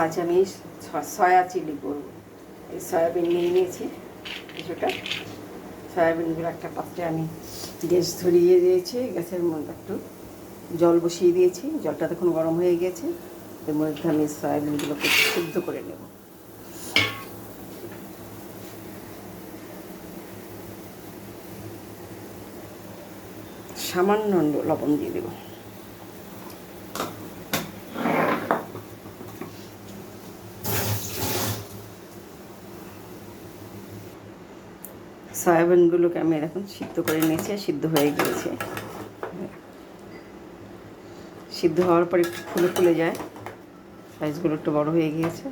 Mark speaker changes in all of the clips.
Speaker 1: আজ আমি soya chilli করব। এই সয়াবিন নিয়ে নিয়েছি কিছুটা। সয়াবিনগুলো একটা পাত্রে আমি গ্যাস ধরিয়ে দিয়েছি, গ্যাসের মধ্যে একটু জল বসিয়ে দিয়েছি, জলটা তখন গরম হয়ে গেছে। এর মধ্যে আমি সয়াবিনগুলোকে সিদ্ধ করে নেব। সামান্য লবণ দিয়ে দেব। সয়াবিনগুলোকে আমি এখন সিদ্ধ করে নিয়েছি, সিদ্ধ হয়ে গিয়েছে। সিদ্ধ হওয়ার পর একটু ফুলে ফুলে যায়, সাইজগুলো একটু বড় হয়ে গিয়েছে।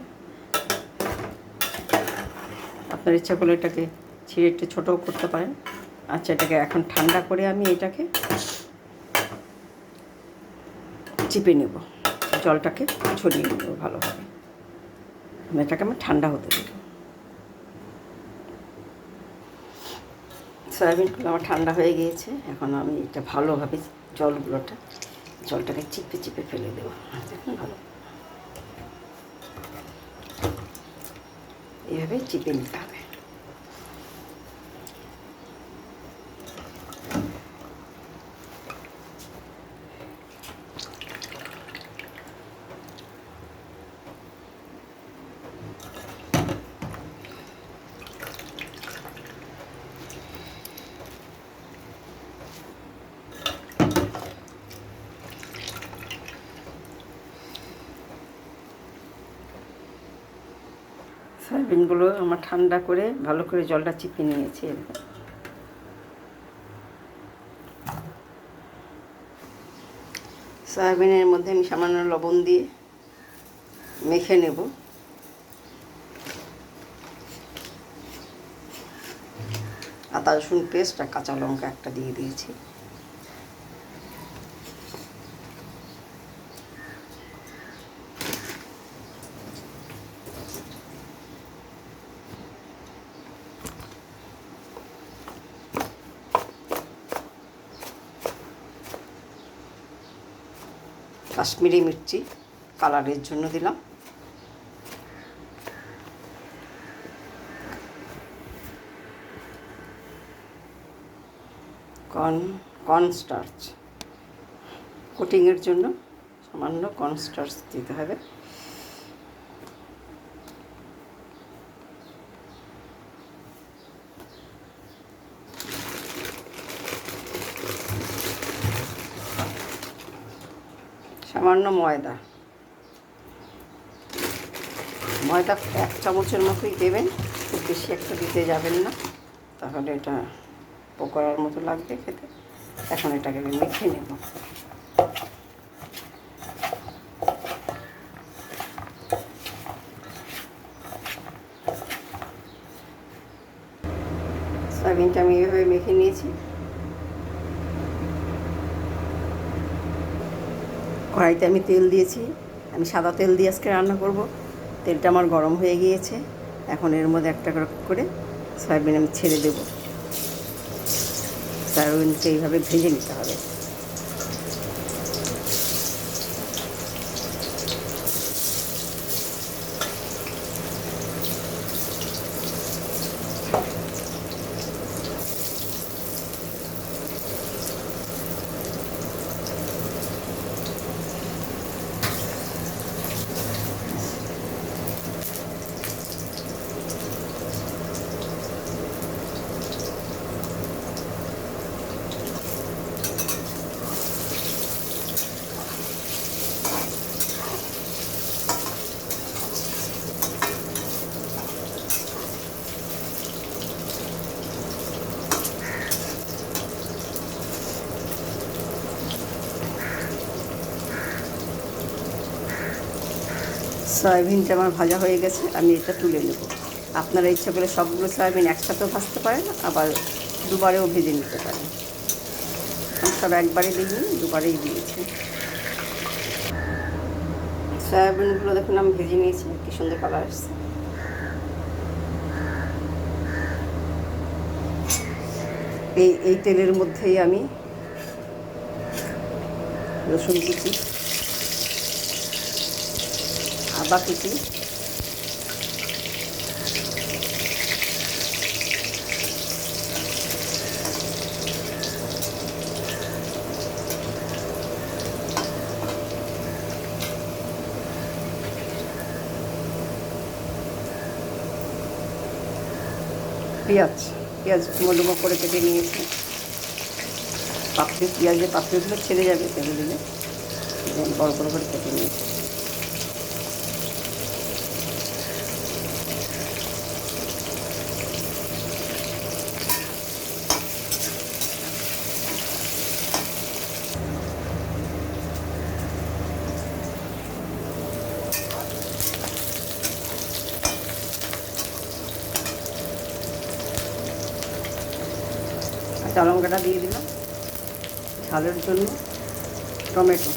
Speaker 1: আপনার ইচ্ছা করলে এটাকে ছিঁড়ে একটু ছোটও করতে পারেন। আচ্ছা, এটাকে এখন ঠান্ডা করে আমি এটাকে চিপে নেব, জলটাকে ছড়িয়ে নেব ভালোভাবে। এটাকে আমি ঠান্ডা হতে দেব। সয়াবিনগুলো আমার ঠান্ডা হয়ে গিয়েছে। এখন আমি এটা ভালোভাবে জলটাকে চিপে চিপে ফেলে দেবো। দেখুন, ভালো এইভাবে চিপে নিতে হবে। সয়াবিনগুলো আমার ঠান্ডা করে ভালো করে জলটা চিপে নিয়েছি। সয়াবিনের মধ্যে আমি সামান্য লবণ দিয়ে মেখে নেব। আদা রসুন পেস্ট আর কাঁচা লঙ্কা একটা দিয়ে দিয়েছি। কাশ্মীরি মির্চি কালারের জন্য দিলাম। কর্নস্টার্চ কোটিংয়ের জন্য সামান্য কর্নস্টার্চ দিতে হবে। সামান্য ময়দা 1 চামচের মতোই দেবেন, খুব বেশি একটা দিতে যাবেন না, তাহলে এটা পকোড়ার মতো লাগবে খেতে। এখন এটাকে আমি মেখে নেব। সয়াবিনটা আমি এইভাবে মেখে নিয়েছি। কড়াইতে আমি তেল দিয়েছি, আমি সাদা তেল দিয়ে আজকে রান্না করব। তেলটা আমার গরম হয়ে গিয়েছে। এখন এর মধ্যে একটা করে সয়াবিন আমি ছেড়ে দেব। সয়াবিনকে এইভাবে ভেজে নিতে হবে। সয়াবিনটা আমার ভাজা হয়ে গেছে, আমি এটা তুলে নেব। আপনারা ইচ্ছা করে সবগুলো সয়াবিন একসাথেও ভাজতে পারেন, আবার দুবারেও ভেজে নিতে পারেন। আমি সব একবারে দিইনি, দুবারেই দিয়েছি। সয়াবিনগুলো দেখুন আমি ভেজে নিয়েছি, কি সুন্দর কালার আসছে। এই তেলের মধ্যেই আমি রসুন কুচি, আদা কুচি, পেঁয়াজ ডুমো ডুমো করে কেটে নিয়েছি। পেঁয়াজের পাপড়িগুলো ছেড়ে যাবে তেলে দিলে, বড় বড় করে কেটে নিয়েছি। কাঁচা লঙ্কাটা দিয়ে দিলাম ঝালের জন্য। টমেটো,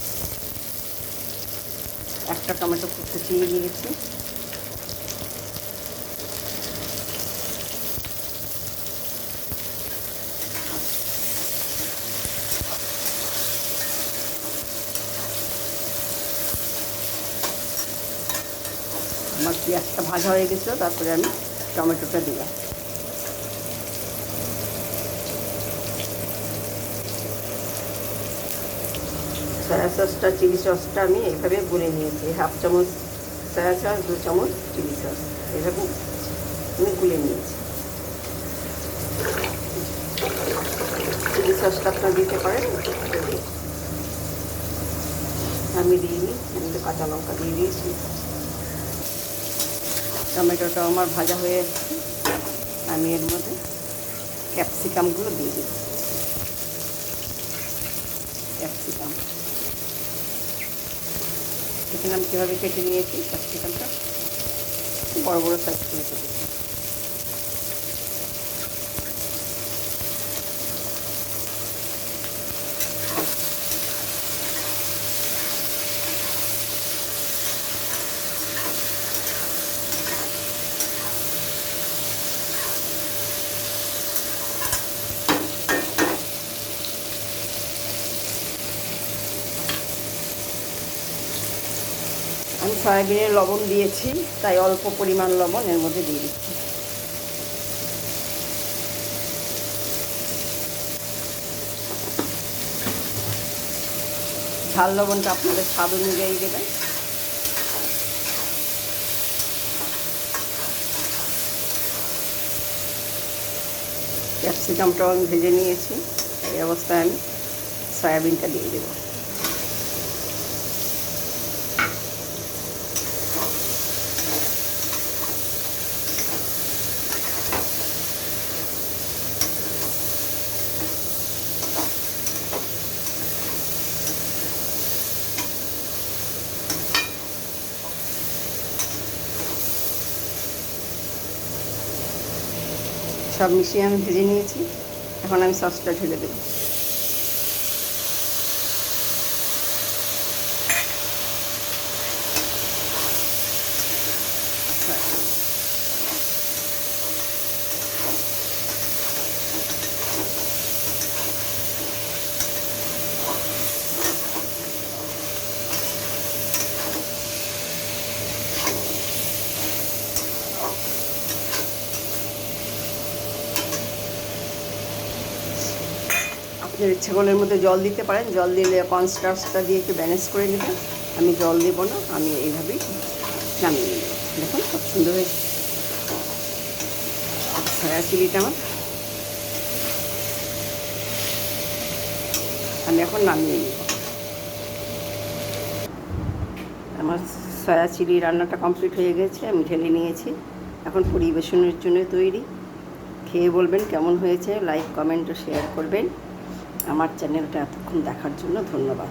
Speaker 1: একটা টমেটো কুচিয়ে নিয়েছি। আমার পেঁয়াজটা ভাজা হয়ে গেছিলো, তারপরে আমি টমেটোটা দিলাম। সয়া সসটা, চিলি সসটা আমি এইভাবে গুলে নিয়েছি। 1/2 চামচ সয়া সস, 2 চামচ চিলি সস, এভাবে আমি গুলে নিয়েছি। চিলি সসটা আপনারা দিতে পারেন, আমি দিইনি, আমি কাঁচা লঙ্কা দিয়ে দিয়েছি। টমেটোটা আমার ভাজা হয়ে যাচ্ছে, আমি এর মধ্যে ক্যাপসিকামগুলো দিয়ে দিই। ক্যাপসিকাম দেখলাম কীভাবে কেটে নিয়েছি। ক্যাপসিকামটা বড় বড় সাইজ করে কেটেছি। আমি সয়াবিনের লবণ দিয়েছি, তাই অল্প পরিমাণ লবণ এর মধ্যে দিয়ে দিচ্ছি। ঝাল লবণটা আপনাদের স্বাদ অনুযায়ী দেবেন। ক্যাপসিকামটাও আমি ভেজে নিয়েছি। এই অবস্থায় আমি সয়াবিনটা দিয়ে দেবো। সব মিশিয়ে আমি ভেজে নিয়েছি। এখন আমি সসটা ঢেলে দেবো। আপনার ইচ্ছা করলে এর মধ্যে জল দিতে পারেন, জল দিলে কর্নস্টার্চটা দিয়ে একটু ব্যালেন্স করে নেবেন। আমি জল দেবো না, আমি এইভাবেই নামিয়ে নেব। দেখুন খুব সুন্দর হয়েছে সয়া চিলিটা আমার। আমি এখন নামিয়ে নেব। আমার সয়া চিলি রান্নাটা কমপ্লিট হয়ে গেছে, আমি ঢেলে নিয়েছি। এখন পরিবেশনের জন্য তৈরি। খেয়ে বলবেন কেমন হয়েছে, লাইক কমেন্ট ও শেয়ার করবেন। আমার চ্যানেলটা এতক্ষণ দেখার জন্য ধন্যবাদ।